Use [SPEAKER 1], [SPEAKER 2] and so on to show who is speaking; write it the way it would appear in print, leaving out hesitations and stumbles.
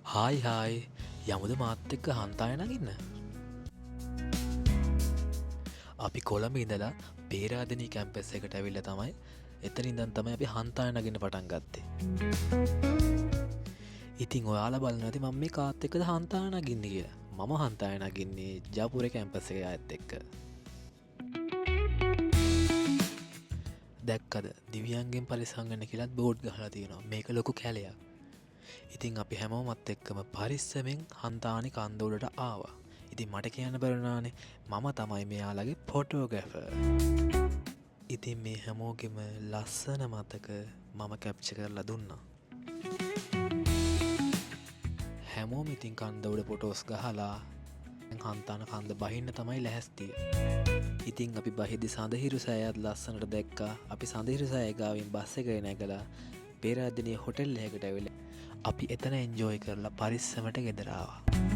[SPEAKER 1] Hi යමුද මාත් එක්ක හන්තාය නගින්න. අපි කොළඹ ඉඳලා පේරාදෙනී කැම්පස් එකට ඇවිල්ලා තමයි එතනින් ඉඳන් තමයි අපි හන්තාය නගින්න පටන් ගත්තේ. ඉතින් ඔයාලා බලන්න ඇති මම මේ කාත් එක්කද හන්තාය නගින්නේ කියලා. මම හන්තාය නගින්නේ ජාපුරේ කැම්පස් එකේ අයත් එක්ක. දැක්කද දිව්‍යයන්ගෙන් පරිසංගන්න කියලාත් බෝඩ් ගහලා තියෙනවා. මේක ලොකු කැලයක්. ඉතින් අපි හැමෝමත් එක්කම පරිස්සමෙන් හන්තානි කන්දෝලට ආවා. ඉතින් මට කියන්න බැරුණානේ මම තමයි මෙයාලගේ ෆොටෝග්‍රැෆර්. ඉතින් මේ හැමෝගෙම ලස්සන මතක මම කැප්චර් කරලා දුන්නා. හැමෝම ඉතින් කන්දෝල ෆොටෝස් ගහලා හන්තාන කන්ද බහින්න තමයි ලැහැස්තිය. ඉතින් අපි බහිද්දි සඳහිරු සෑයත් ලස්සනට දැක්කා. අපි සඳහිරු සෑය ගාවින් බස් එකේ නැගලා පේරාදෙණිය හොටෙල් එකකට ඇවිල්ලා අපි එතන එන්ජොයි කරලා පරිස්සමට ගෙදර ආවා.